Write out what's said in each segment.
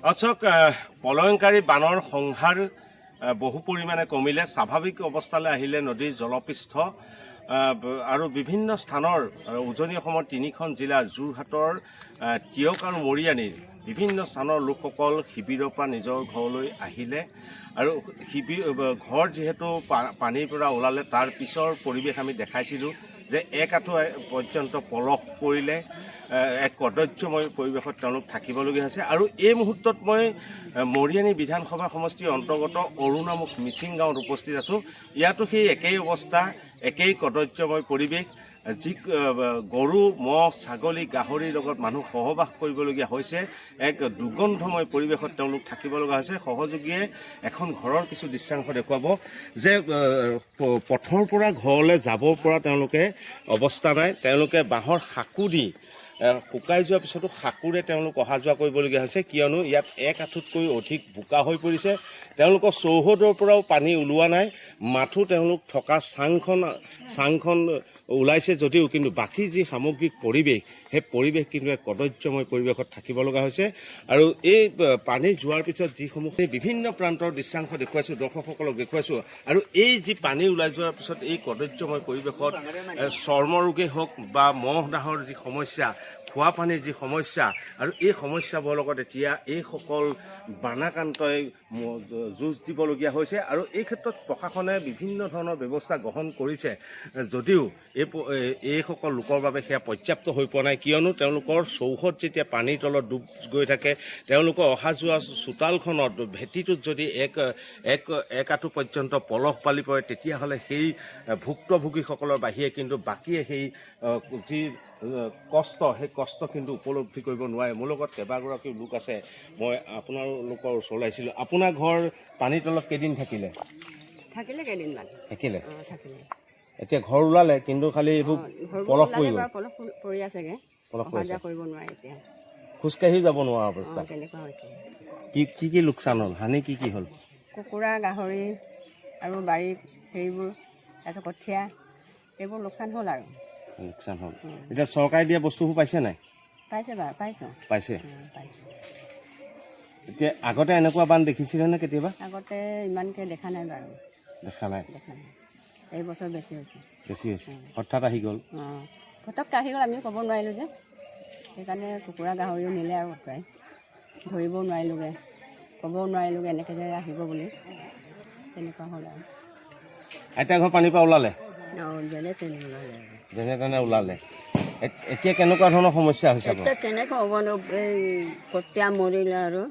অচক পলয়ংকাৰী বানৰ সংহাৰ বহু পৰিমাণে কমিলে, স্বাভাৱিক অৱস্থালৈ আহিলে নদীৰ জলপৃষ্ঠ আৰু বিভিন্ন স্থানৰ উজনি অসমৰ 3খন জিলা যোৰহাটৰ টিয়ক আৰু মৰিয়ানীৰ বিভিন্ন স্থানৰ লোকসকল শিবিৰৰ পৰা নিজৰ ঘৰলৈ আহিলে আৰু ঘৰ যিহেতু পানীৰ পৰা ওলালে তাৰ পিছৰ পৰিৱেশ আমি দেখাইছিলোঁ যে এক আঁঠু পৰ্যন্ত পলস পৰিলে, এক কদৰ্যময় পৰিৱেশত তেওঁলোক থাকিবলগীয়া হৈছে। আৰু এই মুহূৰ্তত মই মৰিয়ানী বিধানসভা সমষ্টিৰ অন্তৰ্গত অৰুণামুখ মিচিং গাঁৱত উপস্থিত আছোঁ। ইয়াতো সেই একেই অৱস্থা, একেই কদৰ্যময় পৰিৱেশ। যি গৰু, ম'হ, ছাগলী, গাহৰিৰ লগত মানুহ সহবাস কৰিবলগীয়া হৈছে, এক দুৰ্গন্ধময় পৰিৱেশত তেওঁলোক থাকিব লগা হৈছে। সহযোগীয়ে এখন ঘৰৰ কিছু দৃশ্যাংশ দেখুৱাব যে পথৰ পৰা ঘৰলৈ যাব পৰা তেওঁলোকে অৱস্থা নাই। তেওঁলোকে বাঁহৰ সাঁকো দি শুকাই যোৱাৰ পিছতো সাঁকোৰে তেওঁলোক অহা যোৱা কৰিবলগীয়া হৈছে, কিয়নো ইয়াত এক আঁঠুতকৈ অধিক বোকা হৈ পৰিছে। তেওঁলোকৰ চৌহদৰ পৰাও পানী ওলোৱা নাই, মাথো তেওঁলোক থকা চাংখন ওলাইছে যদিও কিন্তু বাকী যি সামগ্ৰিক পৰিৱেশ, সেই পৰিৱেশ কিন্তু এক কদৰ্যময় পৰিৱেশত থাকিব লগা হৈছে। আৰু এই পানী যোৱাৰ পিছত যিসমূহ বিভিন্ন প্ৰান্তৰ দৃশ্যাংশ দেখুৱাইছোঁ, দৰ্শকসকলক দেখুৱাইছোঁ। আৰু এই যি পানী ওলাই যোৱাৰ পিছত এই কদৰ্যময় পৰিৱেশত চৰ্মৰোগেই হওক বা মহ দাহৰ যি সমস্যা, খোৱা পানীৰ যি সমস্যা, আৰু এই সমস্যাবোৰৰ লগত এতিয়া এইসকল বানাক্ৰান্তই যুঁজ দিবলগীয়া হৈছে। আৰু এই ক্ষেত্ৰত প্ৰশাসনে বিভিন্ন ধৰণৰ ব্যৱস্থা গ্ৰহণ কৰিছে যদিও এইসকল লোকৰ বাবে সেয়া পৰ্যাপ্ত হৈ পৰা নাই, কিয়নো তেওঁলোকৰ চৌহদ যেতিয়া পানীৰ তলত ডুব গৈ থাকে, তেওঁলোকৰ অহা যোৱা চোতালখনত ভেটিটোত যদি এক আঁঠু পৰ্যন্ত পলস পালি পৰে, তেতিয়াহ'লে সেই ভুক্তভোগীসকলৰ বাহিৰে কিন্তু বাকীয়ে সেই যি কষ্ট, সেই কষ্ট কিন্তু উপলব্ধি কৰিব নোৱাৰে। মোৰ লগত কেইবাগৰাকীও লোক আছে, মই আপোনালোকৰ ওচৰলৈ আহিছিলোঁ। আপোনাৰ ঘৰ পানীৰ তলত কেইদিন থাকিলে? কেইদিনমান থাকিলে। এতিয়া ঘৰ ওলালে কিন্তু খালি এইবোৰ পলস পৰি গ'ল, পৰি আছেগৈ, কৰিব নোৱাৰে এতিয়া, খোজকাঢ়ি যাব নোৱাৰা অৱস্থা। তেনেকুৱা হৈছে। কি লোকচান হ'ল, হানি কি হ'ল? কুকুৰা, গাহৰি আৰু বাৰীত হেৰিবোৰ, তাৰপিছত কঠীয়া, এইবোৰ লোকচান হ'ল আৰু লোকচান হ'ল। এতিয়া চৰকাৰে দিয়া বস্তুবোৰ পাইছে নাই? পাইছে বাৰু, পাইছে। এতিয়া আগতে এনেকুৱা বান দেখিছিলে নে কেতিয়াবা? আগতে ইমানকৈ দেখা নাই বাৰু। দেখা নাই। এই বছৰ বেছি হৈছে। হঠাৎ আহি গ'ল। পটককৈ আহি গ'ল, আমিও ক'ব নোৱাৰিলোঁ যে, সেইকাৰণে কুকুৰা গাহৰিও নিলে আৰু অঁতৰাই, ধৰিবও নোৱাৰিলোঁগৈ, ক'বও নোৱাৰিলোঁগৈ এনেকৈ যে আহিব বুলি, তেনেকুৱা হ'ল আৰু। আইতা ঘৰ পানীৰ পৰা ওলালে? যেনে তেনে ওলালে। এতিয়া কেনেকুৱা ধৰণৰ সমস্যা হৈছে? এতিয়া কেনেকৈ হ'ব নো, এই কঠীয়া মৰিলে আৰু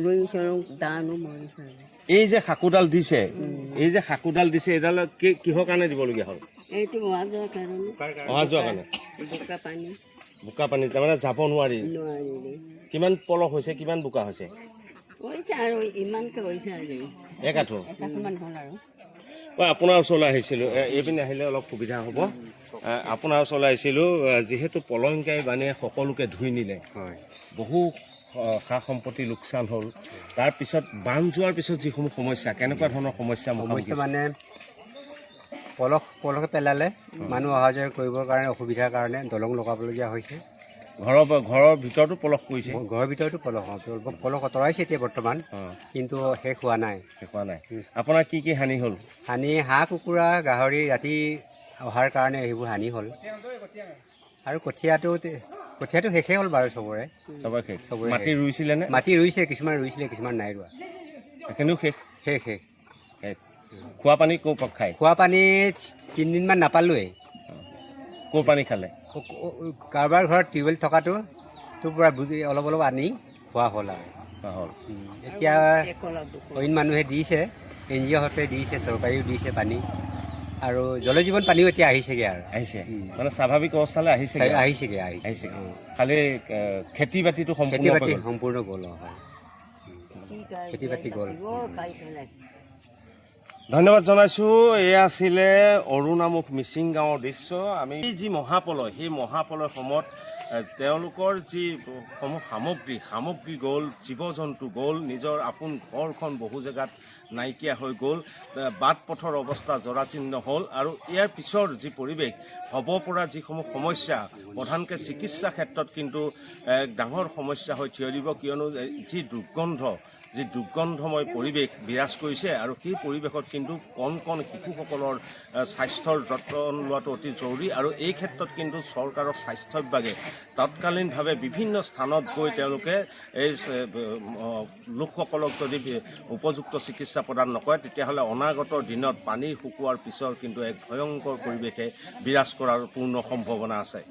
ৰুইছোঁ, ধানো মৰিছে। এই যে সাঁকোডাল দিছে, এইডাল কিহৰ কাৰণে দিবলগীয়া হ'ল? এইটো অহা যোৱাৰ কাৰণে। বোকা পানী তাৰমানে যাব নোৱাৰি। কিমান পলস হৈছে, কিমান বোকা হৈছে? আৰু ইমানকৈ হৈছে আৰু এক আঁঠুমান হ'ল আৰু। মই আপোনাৰ ওচৰলৈ আহিছিলোঁ, এইপিনে আহিলে অলপ সুবিধা হ'ব। আপোনাৰ ওচৰলৈ আহিছিলোঁ, যিহেতু পলয়ংকাৰী বানে সকলোকে ধুই নিলে, বহু সা সম্পত্তি লোকচান হ'ল। তাৰপিছত বান যোৱাৰ পিছত যিসমূহ সমস্যা, কেনেকুৱা ধৰণৰ সমস্যা মানে পলসে পেলালে, মানুহ অহা যোৱা কৰিবৰ কাৰণে অসুবিধাৰ কাৰণে দলং লগাবলগীয়া হৈছে। ঘৰৰ ভিতৰতো পলস পৰিছে? ঘৰৰ ভিতৰতো পলস আঁতৰাইছে এতিয়া বৰ্তমান, কিন্তু শেষ হোৱা নাই। আপোনাৰ কি হানি হ'ল? হাঁহ, কুকুৰা, গাহৰি ৰাতি অহাৰ কাৰণে সেইবোৰ হানি হ'ল। আৰু কঠীয়াটো শেষেই হ'ল বাৰু চবৰে। মাটি ৰুইছিলে নে? মাটি ৰুইছে, কিছুমান ৰুইছিলে, কিছুমান নাই ৰোৱা। কিন্তু শেষ। খোৱা পানী ক'ৰ পৰা খায়? খোৱা পানী 3 দিনমান নাপালোৱেই। ক'ৰ পানী খালে? কাৰোবাৰ ঘৰত টিউবৱেল থকাটো পৰা অলপ আনি খোৱা হ'ল আৰু। এতিয়া অইন মানুহে দিছে, NGOহঁতে দিছে, চৰকাৰীও দিছে পানী, আৰু জল জীৱন পানীও এতিয়া আহিছেগৈ আৰু। মানে স্বাভাৱিক অৱস্থালৈ আহিছেগৈ। খালি খেতি বাতিটো সম্পূৰ্ণ গ'ল। খেতি বাতি গ'ল। ধন্যবাদ জনাইছোঁ। এয়া আছিলে অৰুণামুখ মিচিং গাঁৱৰ দৃশ্য। আমি যি মহাপলয়, সেই মহাপলয় সময়ত তেওঁলোকৰ যি সমূহ সামগ্ৰী গ'ল, জীৱ জন্তু গ'ল, নিজৰ আপোন ঘৰখন বহু জেগাত নাইকিয়া হৈ গ'ল, বাট পথৰ অৱস্থা জৰাজীৰ্ণ হ'ল। আৰু ইয়াৰ পিছৰ যি পৰিৱেশ হ'ব পৰা যিসমূহ সমস্যা, প্ৰধানকৈ চিকিৎসা ক্ষেত্ৰত কিন্তু এক ডাঙৰ সমস্যা হৈ থিয় দিব, কিয়নো যি দুৰ্গন্ধময় পৰিৱেশ বিৰাজ কৰিছে আৰু সেই পৰিৱেশত কিন্তু কণ শিশুসকলৰ স্বাস্থ্যৰ যত্ন লোৱাটো অতি জৰুৰী। আৰু এই ক্ষেত্ৰত কিন্তু চৰকাৰৰ স্বাস্থ্য বিভাগে তৎকালীনভাৱে বিভিন্ন স্থানত গৈ তেওঁলোকে এই লোকসকলক যদি উপযুক্ত চিকিৎসা প্ৰদান নকৰে, তেতিয়াহ'লে অনাগত দিনত পানী শুকোৱাৰ পিছৰ কিন্তু এক ভয়ংকৰ পৰিৱেশে বিৰাজ কৰাৰ পূৰ্ণ সম্ভাৱনা আছে।